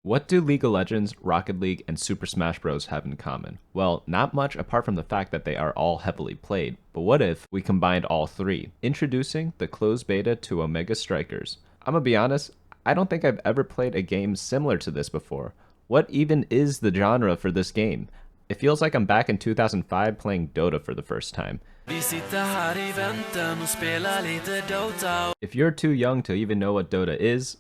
What do League of Legends, Rocket League, and Super Smash Bros. Have in common? Well, not much apart from the fact that they are all heavily played, but what if we combined all three? Introducing the closed beta to Omega Strikers. I'm gonna be honest, I don't think I've ever played a game similar to this before. What even is the genre for this game? It feels like I'm back in 2005 playing Dota for the first time. If you're too young to even know what Dota is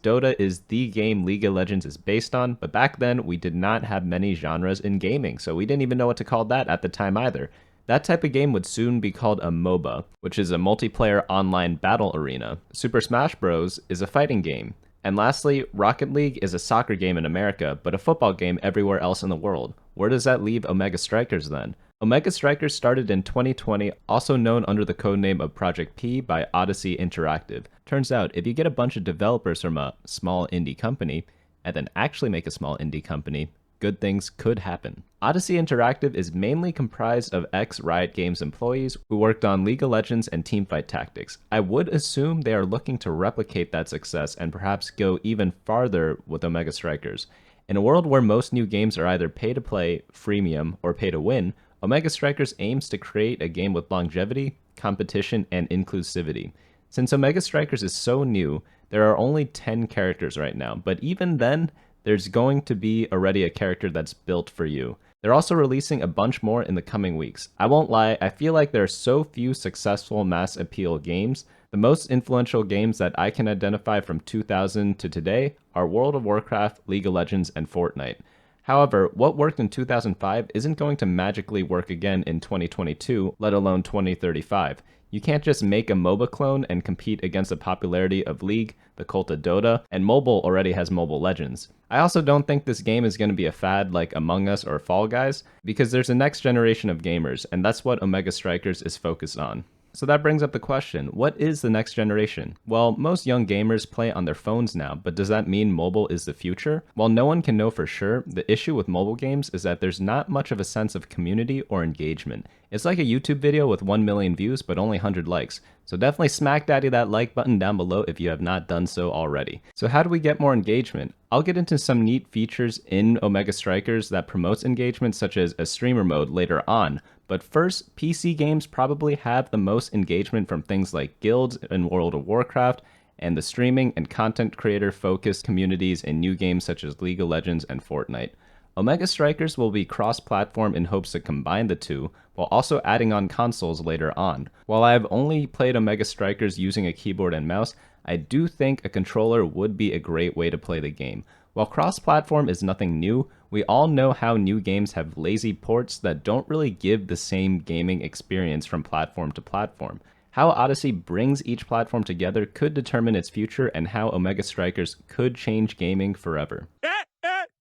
the game League of Legends is based on, but back then we did not have many genres in gaming, so we didn't even know what to call that at the time either. That type of game would soon be called a MOBA, which is a multiplayer online battle arena. Super Smash Bros. Is a fighting game. And lastly, Rocket League is a soccer game in America, but a football game everywhere else in the world. Where does that leave Omega Strikers then? Omega Strikers started in 2020, also known under the codename of Project P by Odyssey Interactive. Turns out, if you get a bunch of developers from a small indie company, and then actually make a small indie company, good things could happen. Odyssey Interactive is mainly comprised of ex-Riot Games employees who worked on League of Legends and Teamfight Tactics. I would assume they are looking to replicate that success and perhaps go even farther with Omega Strikers. In a world where most new games are either pay-to-play, freemium, or pay-to-win, Omega Strikers aims to create a game with longevity, competition, and inclusivity. Since Omega Strikers is so new, there are only 10 characters right now, but even then, there's going to be already a character that's built for you. They're also releasing a bunch more in the coming weeks. I won't lie, I feel like there are so few successful mass appeal games. The most influential games that I can identify from 2000 to today are World of Warcraft, League of Legends, and Fortnite. However, what worked in 2005 isn't going to magically work again in 2022, let alone 2035. You can't just make a MOBA clone and compete against the popularity of League, the cult of Dota, and mobile already has Mobile Legends. I also don't think this game is going to be a fad like Among Us or Fall Guys, because there's a next generation of gamers, and that's what Omega Strikers is focused on. So that brings up the question, what is the next generation? Well, most young gamers play on their phones now, but does that mean mobile is the future? While no one can know for sure, the issue with mobile games is that there's not much of a sense of community or engagement. It's like a YouTube video with 1 million views but only 100 likes. So definitely smack daddy that like button down below if you have not done so already. So how do we get more engagement? I'll get into some neat features in Omega Strikers that promotes engagement, such as a streamer mode later on. But first, PC games probably have the most engagement from things like guilds in World of Warcraft, and the streaming and content creator focused communities in new games such as League of Legends and Fortnite. Omega Strikers will be cross-platform in hopes to combine the two, while also adding on consoles later on. While I have only played Omega Strikers using a keyboard and mouse, I do think a controller would be a great way to play the game. While cross-platform is nothing new, we all know how new games have lazy ports that don't really give the same gaming experience from platform to platform. How Odyssey brings each platform together could determine its future, and how Omega Strikers could change gaming forever.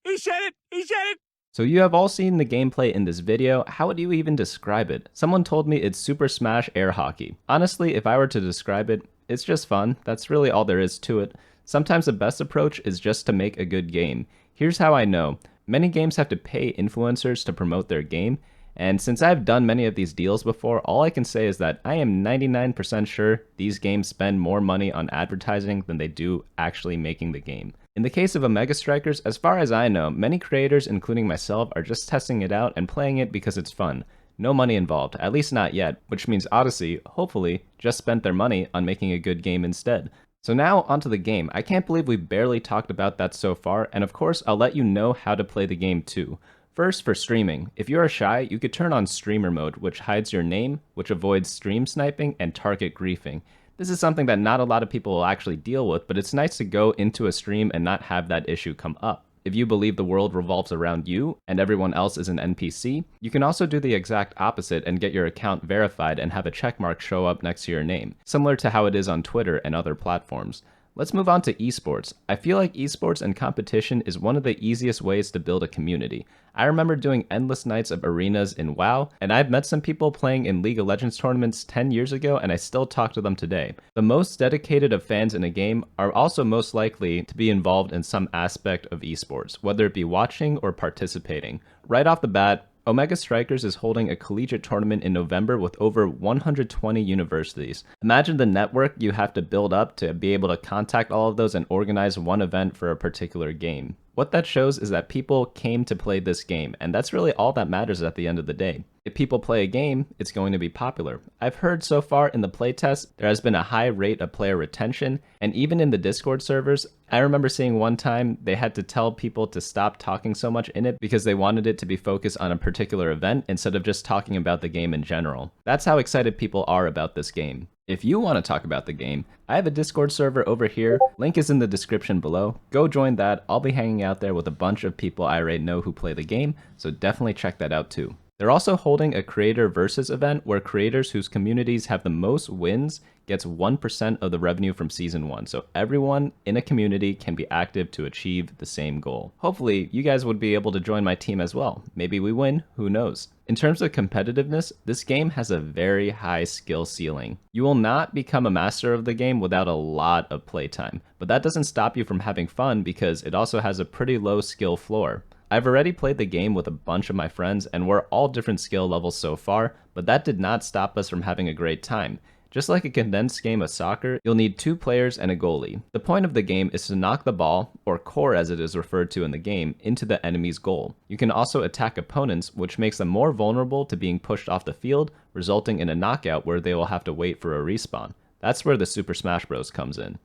He said it! He said it! So you have all seen the gameplay in this video. How would you even describe it? Someone told me it's Super Smash Air Hockey. Honestly, if I were to describe it, it's just fun. That's really all there is to it. Sometimes the best approach is just to make a good game. Here's how I know. Many games have to pay influencers to promote their game, and since I've done many of these deals before, all I can say is that I am 99% sure these games spend more money on advertising than they do actually making the game. In the case of Omega Strikers, as far as I know, many creators, including myself, are just testing it out and playing it because it's fun. No money involved, at least not yet, which means Odyssey, hopefully, just spent their money on making a good game instead. So now onto the game. I can't believe we've barely talked about that so far, and of course I'll let you know how to play the game too. First, for streaming. If you are shy, you could turn on streamer mode, which hides your name, which avoids stream sniping and target griefing. This is something that not a lot of people will actually deal with, but it's nice to go into a stream and not have that issue come up. If you believe the world revolves around you and everyone else is an NPC, you can also do the exact opposite and get your account verified and have a checkmark show up next to your name, similar to how it is on Twitter and other platforms. Let's move on to esports. I feel like esports and competition is one of the easiest ways to build a community. I remember doing endless nights of arenas in WoW, and I've met some people playing in League of Legends tournaments 10 years ago, and I still talk to them today. The most dedicated of fans in a game are also most likely to be involved in some aspect of esports, whether it be watching or participating. Right off the bat, Omega Strikers is holding a collegiate tournament in November with over 120 universities. Imagine the network you have to build up to be able to contact all of those and organize one event for a particular game. What that shows is that people came to play this game, and that's really all that matters at the end of the day. If people play a game, it's going to be popular. I've heard so far in the playtest, there has been a high rate of player retention, and even in the Discord servers, I remember seeing one time they had to tell people to stop talking so much in it because they wanted it to be focused on a particular event instead of just talking about the game in general. That's how excited people are about this game. If you want to talk about the game, I have a Discord server over here. Link is in the description below. Go join that. I'll be hanging out there with a bunch of people I already know who play the game, so definitely check that out too. They're also holding a creator versus event where creators whose communities have the most wins gets 1% of the revenue from season 1. So everyone in a community can be active to achieve the same goal. Hopefully you guys would be able to join my team as well. Maybe we win, who knows? In terms of competitiveness, this game has a very high skill ceiling. You will not become a master of the game without a lot of playtime, but that doesn't stop you from having fun because it also has a pretty low skill floor. I've already played the game with a bunch of my friends and we're all different skill levels so far, but that did not stop us from having a great time. Just like a condensed game of soccer, you'll need 2 players and a goalie. The point of the game is to knock the ball, or core as it is referred to in the game, into the enemy's goal. You can also attack opponents, which makes them more vulnerable to being pushed off the field, resulting in a knockout where they will have to wait for a respawn. That's where the Super Smash Bros. Comes in.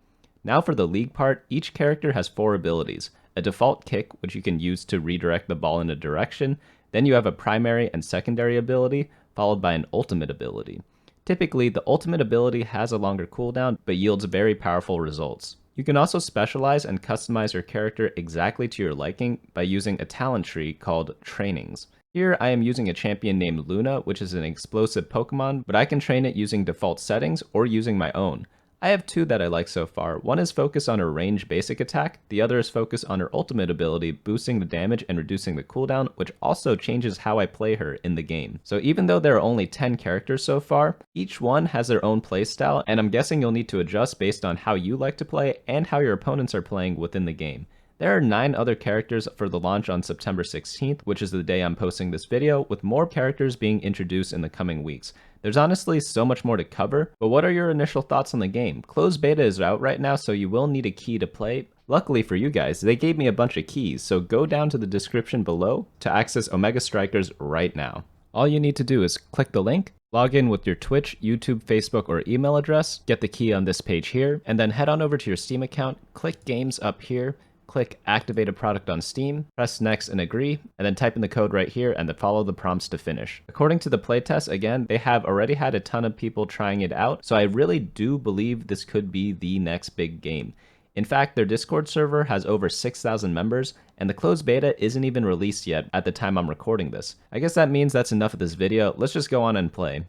Now for the league part, each character has 4 abilities. A default kick, which you can use to redirect the ball in a direction. Then you have a primary and secondary ability, followed by an ultimate ability. Typically, the ultimate ability has a longer cooldown, but yields very powerful results. You can also specialize and customize your character exactly to your liking by using a talent tree called trainings. Here I am using a champion named Luna, which is an explosive Pokemon, but I can train it using default settings or using my own. I have 2 that I like so far. One is focused on her range basic attack, the other is focused on her ultimate ability, boosting the damage and reducing the cooldown, which also changes how I play her in the game. So even though there are only 10 characters so far, each one has their own playstyle, and I'm guessing you'll need to adjust based on how you like to play and how your opponents are playing within the game. There are 9 other characters for the launch on September 16th, which is the day I'm posting this video, with more characters being introduced in the coming weeks. There's honestly so much more to cover, but what are your initial thoughts on the game? Closed beta is out right now, so you will need a key to play. Luckily for you guys, they gave me a bunch of keys, so go down to the description below to access Omega Strikers right now. All you need to do is click the link, log in with your Twitch, YouTube, Facebook, or email address, get the key on this page here, and then head on over to your Steam account, click Games up here, click Activate a Product on Steam, press Next and Agree, and then type in the code right here and then follow the prompts to finish. According to the playtest, again, they have already had a ton of people trying it out, so I really do believe this could be the next big game. In fact, their Discord server has over 6,000 members, and the closed beta isn't even released yet at the time I'm recording this. I guess that means that's enough of this video. Let's just go on and play.